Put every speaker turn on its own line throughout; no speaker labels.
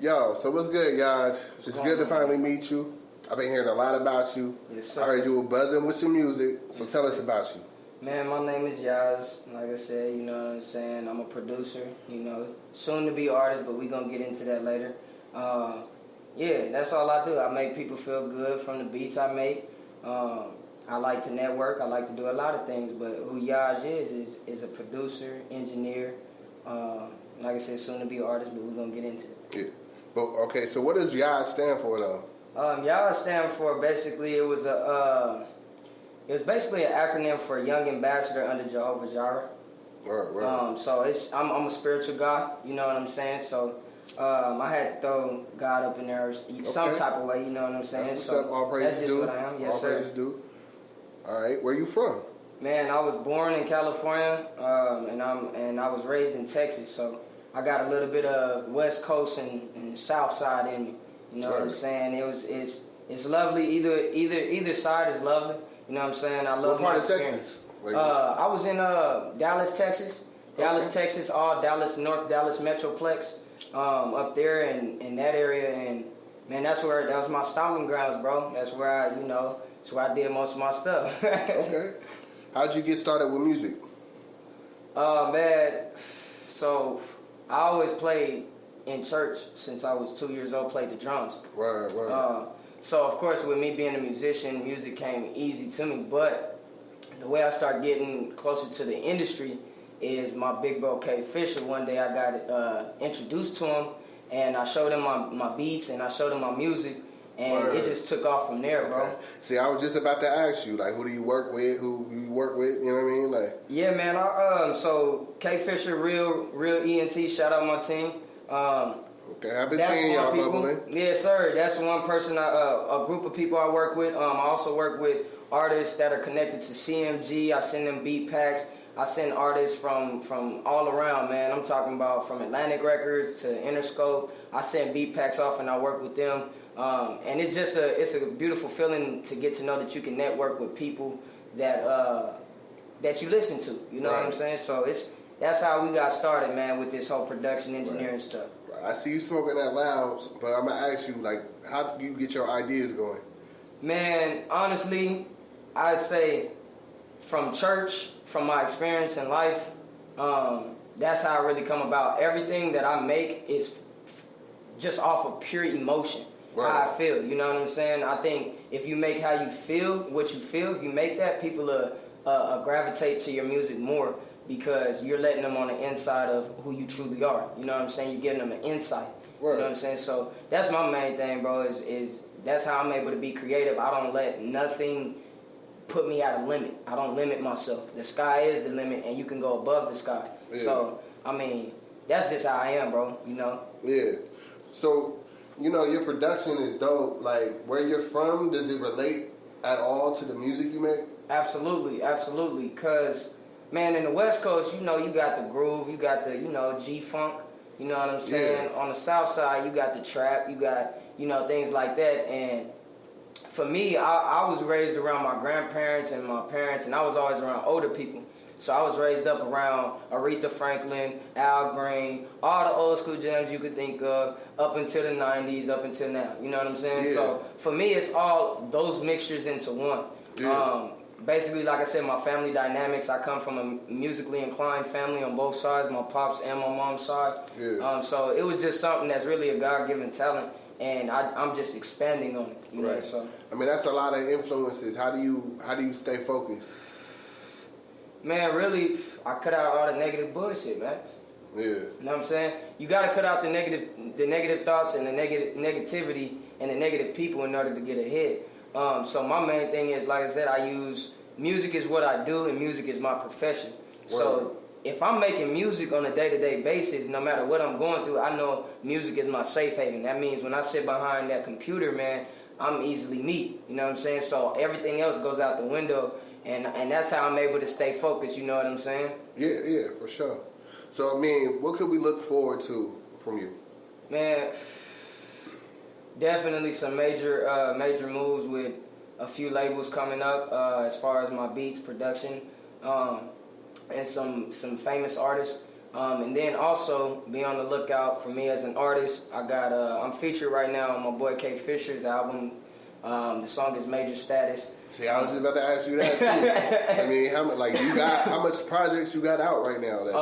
Yo, so what's good, Yauj? It's good to finally meet you. I've been hearing a lot about you.
Yes, sir.
I heard you were buzzing with some music, so tell us about you.
Man, my name is Yauj. Like I said, you know what I'm saying? I'm a producer, you know, soon to be artist, but we gonna get into that later. Yeah, that's all I do. I make people feel good from the beats I make. I like to network. I like to do a lot of things, but who Yauj is a producer, engineer. Like I said, soon to be artist, but we're gonna get into it.
Yeah. But okay, so what does Yauj stand for though?
Yauj stand for basically it was basically an acronym for Young Ambassador under Jehovah Jireh.
Right.
So I'm a spiritual guy, you know what I'm saying? So I had to throw God up in there some type of way, you know what I'm saying?
That's what's
so
up. All praises
that's just what I am. Yes,
all
sir.
praises do. All right, where you from?
Man, I was born in California, and I was raised in Texas, so I got a little bit of West Coast and South Side in me. You know what I'm saying? It's lovely. Either side is lovely. You know what I'm saying? I love
what part
my
of
experience.
Texas?
I was in Dallas, Texas. Dallas, Texas, all Dallas, North Dallas Metroplex, up there in that area, and man, that was my stomping grounds, bro. That's where I did most of my stuff.
Okay. How'd you get started with music?
Man, so I always played in church since I was 2 years old, played the drums.
Right.
So of course, with me being a musician, music came easy to me, but the way I started getting closer to the industry is my big bro K Fisher. One day I got introduced to him, and I showed him my beats and I showed him my music, and it just took off from there, bro.
Okay. See, I was just about to ask you, like, who do you work with? Who you work with? You know what I mean? Like,
yeah, man. So K Fisher, real ENT. Shout out my team.
Okay, I've been seeing y'all bubbling.
Yes, sir. That's one person. A group of people I work with. I also work with artists that are connected to CMG. I send them beat packs. I send artists from all around, man. I'm talking about from Atlantic Records to Interscope. I send beat packs off and I work with them. And it's just a beautiful feeling to get to know that you can network with people that you listen to. You know what I'm saying? So that's how we got started, man, with this whole production engineering stuff.
I see you smoking that loud, but I'm gonna ask you, like, how do you get your ideas going?
Man, honestly, I'd say from church, from my experience in life, that's how I really come about. Everything that I make is just off of pure emotion, how I feel. You know what I'm saying? I think if you make how you feel, what you feel, if you make that, people gravitate to your music more because you're letting them on the inside of who you truly are. You know what I'm saying? You're giving them an insight. You know what I'm saying? So that's my main thing, bro, is that's how I'm able to be creative. I don't let nothing put me at a limit. I don't limit myself. The sky is the limit, and you can go above the sky. Yeah. So, I mean, that's just how I am, bro, you know?
Yeah. So, you know, your production is dope. Like, where you're from, does it relate at all to the music you make?
Absolutely. Because, man, in the West Coast, you know, you got the groove, you got the, you know, G-Funk, you know what I'm saying? Yeah. On the South Side, you got the trap, you got, you know, things like that. And for me, I was raised around my grandparents and my parents, and I was always around older people. So I was raised up around Aretha Franklin, Al Green, all the old school gems you could think of, up until the 90s, up until now. You know what I'm saying? Yeah. So for me, it's all those mixtures into one. Yeah. Basically, like I said, my family dynamics, I come from a musically inclined family on both sides, my pops and my mom's side. Yeah. So it was just something that's really a God-given talent. And I'm just expanding on it, you know. So
I mean, that's a lot of influences. How do you stay focused?
Man, really, I cut out all the negative bullshit, man.
Yeah.
You know what I'm saying? You got to cut out the negative thoughts and the negativity and the negative people in order to get ahead. So my main thing is, like I said, I use music is what I do and music is my profession. So if I'm making music on a day-to-day basis, no matter what I'm going through, I know music is my safe haven. That means when I sit behind that computer, man, I'm easily me. You know what I'm saying? So everything else goes out the window, and that's how I'm able to stay focused. You know what I'm saying?
Yeah, for sure. So, I mean, what could we look forward to from you?
Man, definitely some major moves with a few labels coming up as far as my beats, production. And some famous artists. And then also be on the lookout for me as an artist. I'm featured right now on my boy K Fisher's album. The song is Major Status.
See, I was just about to ask you that too. I mean, how much projects you got out right now that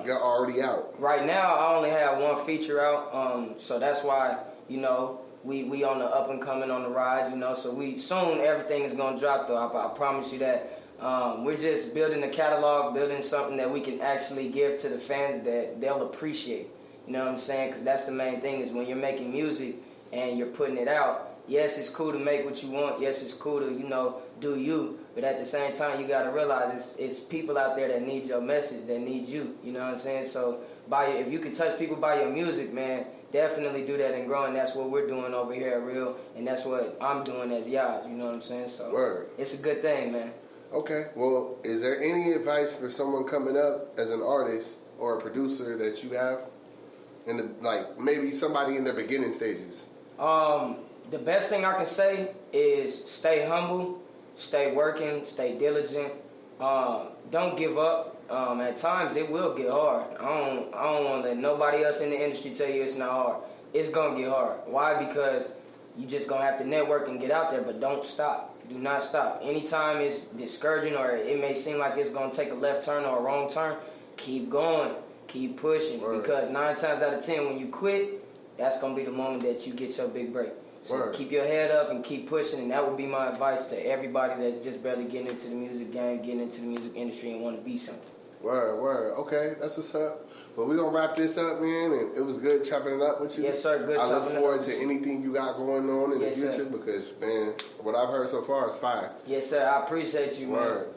you got already out?
Right now, I only have one feature out, so that's why we on the up and coming on the rise. So soon everything is gonna drop though. I promise you that. We're just building a catalog, building something that we can actually give to the fans that they'll appreciate. You know what I'm saying? Because that's the main thing is when you're making music and you're putting it out. Yes, it's cool to make what you want. Yes, it's cool to, do you. But at the same time, you got to realize it's people out there that need your message, that need you. You know what I'm saying? So if you can touch people by your music, man, definitely do that and grow. And that's what we're doing over here at Real. And that's what I'm doing as Yauj. You know what I'm saying? So
Word.
It's a good thing, man.
Okay. Well, is there any advice for someone coming up as an artist or a producer that you have? Maybe somebody in the beginning stages?
The best thing I can say is stay humble, stay working, stay diligent. Don't give up. At times it will get hard. I don't want to let nobody else in the industry tell you it's not hard. It's gonna get hard. Why? Because you just gonna have to network and get out there, but don't stop. Do not stop. Anytime it's discouraging or it may seem like it's gonna take a left turn or a wrong turn, keep going, keep pushing. Word. Because 9 times out of 10, when you quit, that's gonna be the moment that you get your big break. So Word. Keep your head up and keep pushing, and that would be my advice to everybody that's just barely getting into the music game, getting into the music industry, and want to be something.
Word. Okay, that's what's up. But we're going to wrap this up, man, and it was good chopping it up with you.
Yes, sir, good chopping it up.
I look forward to anything you got going on in the future because, man, what I've heard so far is fire.
Yes, sir, I appreciate you, man.
Word.